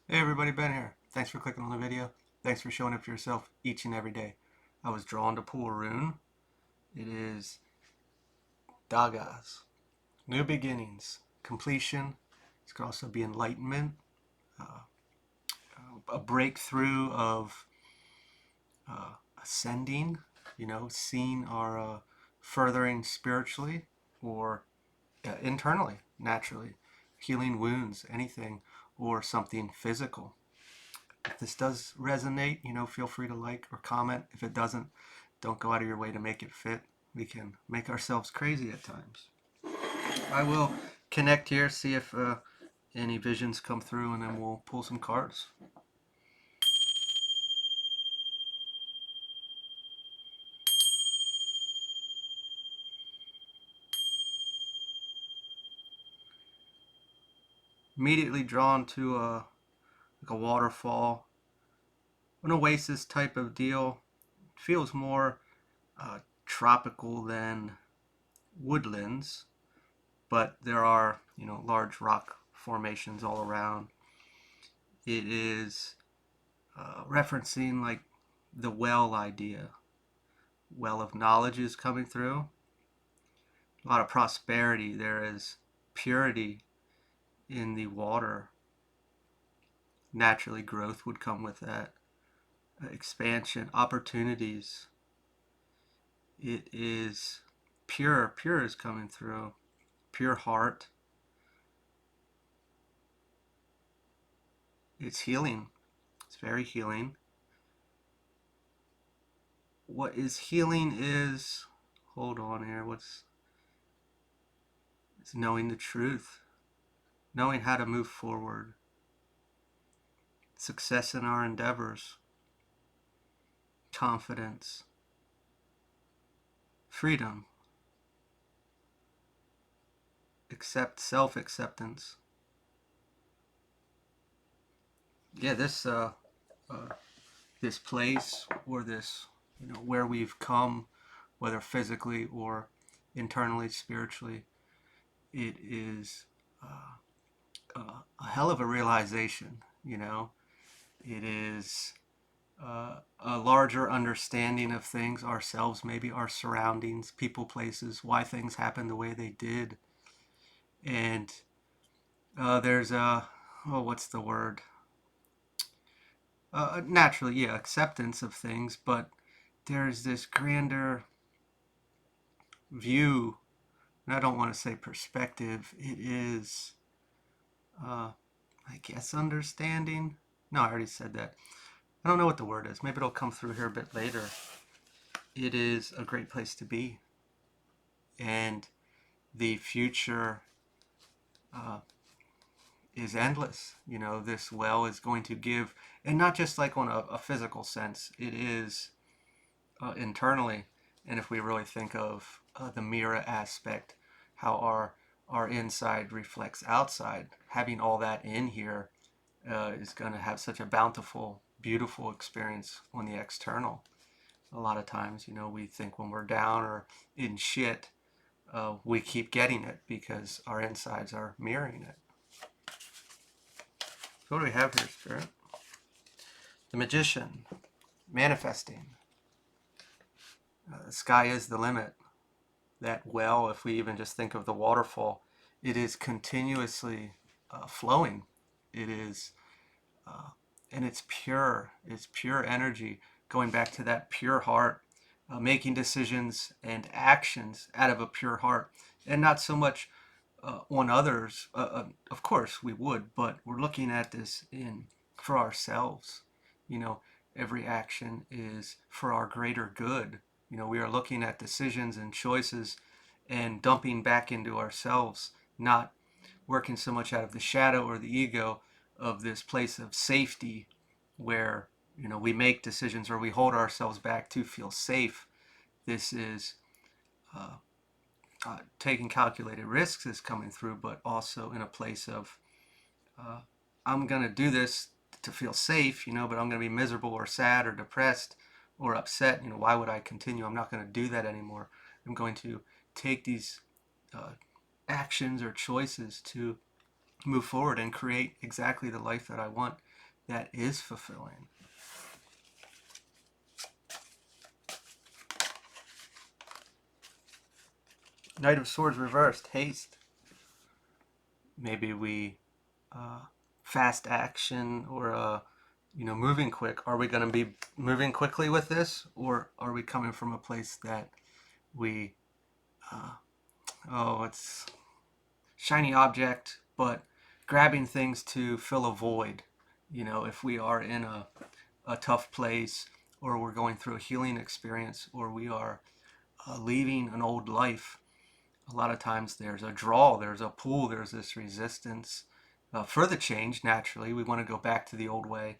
Hey everybody, Ben here. Thanks for clicking on the video. Thanks for showing up for yourself each and every day. I was drawn to pull a rune. It is Dagas. New beginnings. Completion. This could also be enlightenment. Uh, a breakthrough of ascending. Seeing our furthering spiritually or internally, naturally. Healing wounds, anything, or something physical. If this does resonate, feel free to like or comment. If it doesn't, don't go out of your way to make it fit. We can make ourselves crazy at times. I will connect here, see if any visions come through, and then we'll pull some cards. Immediately drawn to like a waterfall, an oasis type of deal. It feels more tropical than woodlands, but there are, large rock formations all around. It is referencing like the well idea. Well of knowledge is coming through. A lot of prosperity. There is purity in the water. Naturally, growth would come with that. Expansion, opportunities. It is pure. Pure is coming through. Pure heart. It's healing. It's very healing. What is healing is, hold on here, it's knowing the truth, knowing how to move forward, success in our endeavors, confidence, freedom, self-acceptance. Yeah, uh, this place or this, where we've come, whether physically or internally, spiritually, it is a hell of a realization. It is a larger understanding of things, ourselves, maybe our surroundings, people, places, why things happen the way they did. And there's what's the word? Naturally, yeah, acceptance of things, but there's this grander view, and I don't want to say perspective. It is, uh, I guess, understanding. No, I already said that. I don't know what the word is. Maybe it'll come through here a bit later. It is a great place to be, and the future uh, is endless. This well is going to give, and not just like on a physical sense. It is internally, and if we really think of the mirror aspect, how our inside reflects outside, having all that in here is going to have such a bountiful, beautiful experience on the external. A lot of times, we think when we're down or in shit, we keep getting it because our insides are mirroring it. So what do we have here, Spirit? The Magician, manifesting. The sky is the limit. That well, if we even just think of the waterfall, it is continuously flowing. It is, and it's pure. It's pure energy. Going back to that pure heart, making decisions and actions out of a pure heart, and not so much on others. Of course, we would, but we're looking at this in for ourselves. You know, every action is for our greater good. We are looking at decisions and choices and dumping back into ourselves, not working so much out of the shadow or the ego of this place of safety where we make decisions or we hold ourselves back to feel safe. This is uh, taking calculated risks is coming through, but also in a place of uh, I'm going to do this to feel safe, but I'm going to be miserable or sad or depressed or upset. Why would I continue? I'm not going to do that anymore. I'm going to take these uh, actions or choices to move forward and create exactly the life that I want that is fulfilling. Knight of Swords reversed, haste. Maybe we uh, fast action or moving quick. Are we going to be moving quickly with this, or are we coming from a place that we it's shiny object, but grabbing things to fill a void? If we are in a tough place, or we're going through a healing experience, or we are leaving an old life, a lot of times there's a draw, there's a pull, there's this resistance for the change. Naturally, we want to go back to the old way,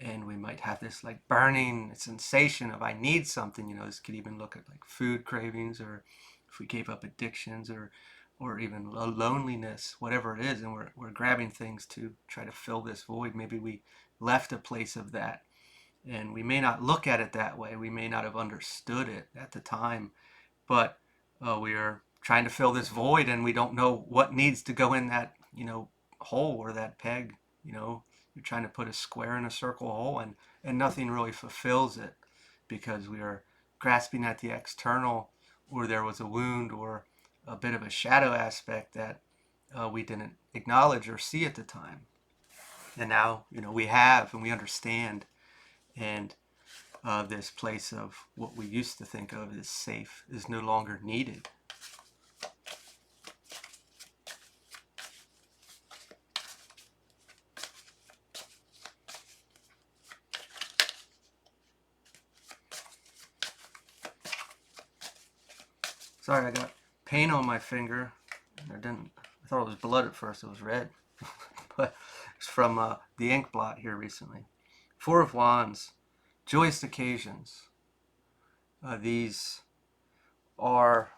and we might have this like burning sensation of I need something. This could even look at like food cravings, or if we gave up addictions, or even loneliness, whatever it is, and we're grabbing things to try to fill this void. Maybe we left a place of that, and we may not look at it that way. We may not have understood it at the time, but we are trying to fill this void, and we don't know what needs to go in that hole or that peg. You're trying to put a square in a circle hole, and nothing really fulfills it, because we are grasping at the external, or there was a wound or a bit of a shadow aspect that we didn't acknowledge or see at the time. And now we have, and we understand, and this place of what we used to think of as safe is no longer needed. Sorry, I got paint on my finger. I thought it was blood at first. It was red. But it's from the ink blot here recently. Four of Wands, joyous occasions. These are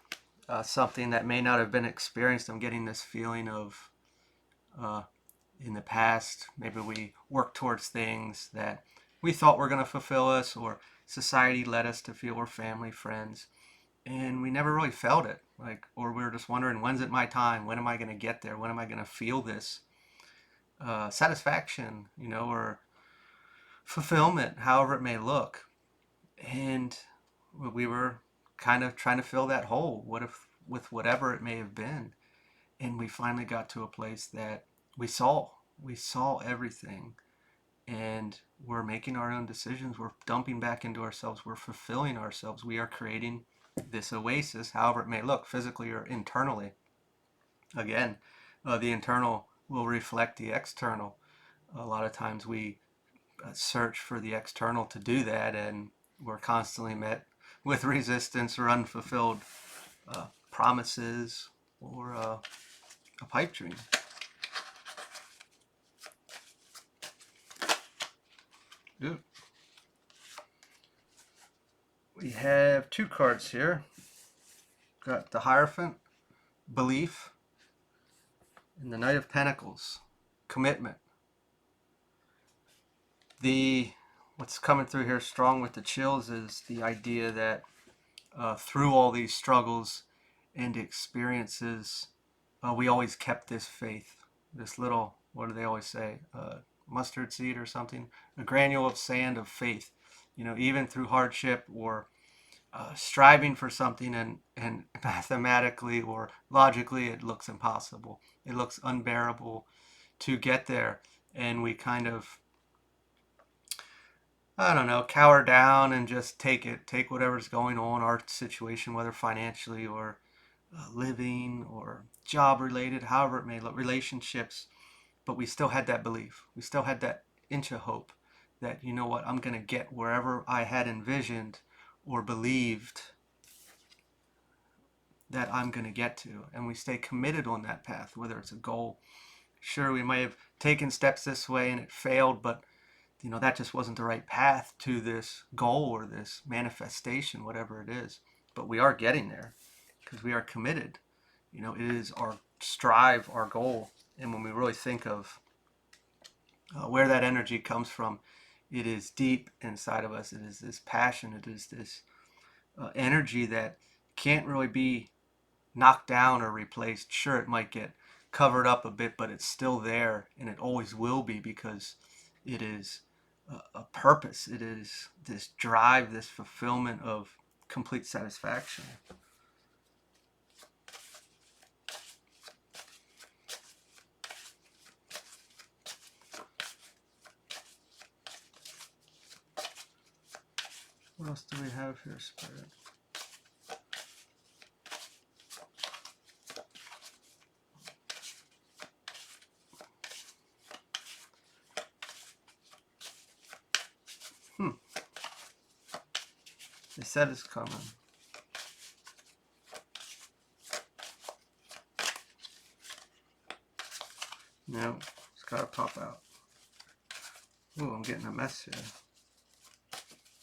something that may not have been experienced. I'm getting this feeling of uh, in the past, maybe we worked towards things that we thought were going to fulfill us, or society led us to feel, or family, friends, and we never really felt it. Or we were just wondering, when's it my time? When am I going to get there? When am I going to feel this satisfaction, or fulfillment, however it may look? And we were kind of trying to fill that hole. What if with whatever it may have been? And we finally got to a place that we saw everything, and we're making our own decisions. We're dumping back into ourselves. We're fulfilling ourselves. We are creating this oasis, however it may look, physically or internally. Again, the internal will reflect the external. A lot of times we search for the external to do that, and we're constantly met with resistance or unfulfilled promises, or a pipe dream. Ooh. We have two cards here. Got the Hierophant, belief, and the Knight of Pentacles, commitment. What's coming through here strong with the chills is the idea that through all these struggles and experiences, we always kept this faith, this little, what do they always say, mustard seed or something, a granule of sand of faith. Even through hardship, or striving for something, and mathematically or logically it looks impossible. It looks unbearable to get there, and we kind of, I don't know, cower down and just take whatever's going on, our situation, whether financially or living or job related, however it may look, relationships. But we still had that belief. We still had that inch of hope that, what, I'm going to get wherever I had envisioned or believed that I'm going to get to. And we stay committed on that path, whether it's a goal. Sure, we may have taken steps this way and it failed, but that just wasn't the right path to this goal or this manifestation, whatever it is. But we are getting there because we are committed. It is our strive, our goal. And when we really think of where that energy comes from, it is deep inside of us. It is this passion. It is this energy that can't really be knocked down or replaced. Sure, it might get covered up a bit, but it's still there, and it always will be, because it is a purpose. It is this drive, this fulfillment of complete satisfaction. What else do we have here, Spirit? They said it's coming. No, it's gotta pop out. Ooh, I'm getting a mess here.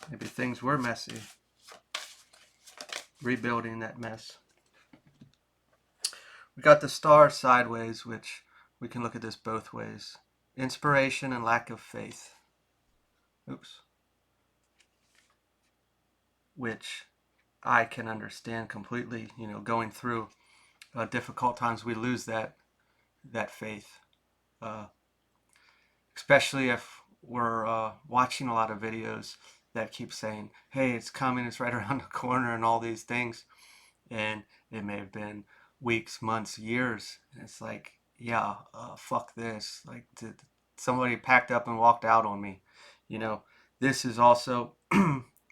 Maybe things were messy. Rebuilding that mess. We got the star sideways, which we can look at this both ways. Inspiration and lack of faith. Oops. Which I can understand completely. You know, going through difficult times, we lose that faith. Especially if we're watching a lot of videos that keep saying, hey, it's coming, it's right around the corner, and all these things. And it may have been weeks, months, years. And it's like, yeah, fuck this. Like, somebody packed up and walked out on me. You know, this is also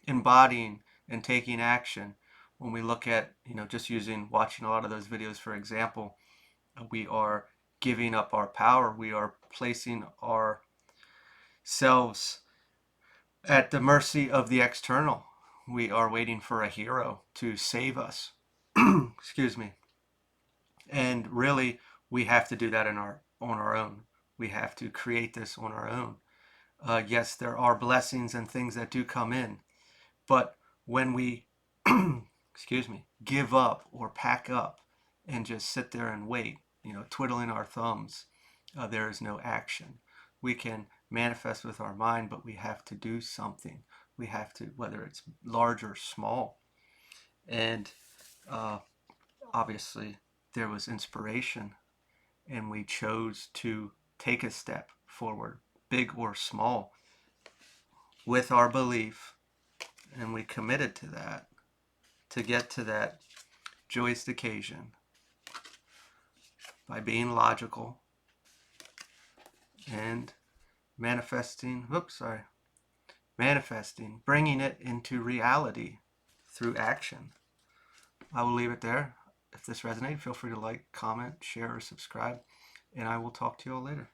embodying and taking action. When we look at, you know, just watching a lot of those videos, for example, we are giving up our power. We are placing ourselves at the mercy of the external. We are waiting for a hero to save us. Excuse me. And really, we have to do that on our own. We have to create this on our own. Yes, there are blessings and things that do come in, but when we, excuse me, give up or pack up and just sit there and wait, you know, twiddling our thumbs, there is no action. We can manifest with our mind, but we have to do something. We have to, whether it's large or small. And obviously, there was inspiration, and we chose to take a step forward, big or small, with our belief, and we committed to that, to get to that joyous occasion by being logical and manifesting, bringing it into reality through action. I will leave it there. If this resonated, feel free to like, comment, share, or subscribe, and I will talk to you all later.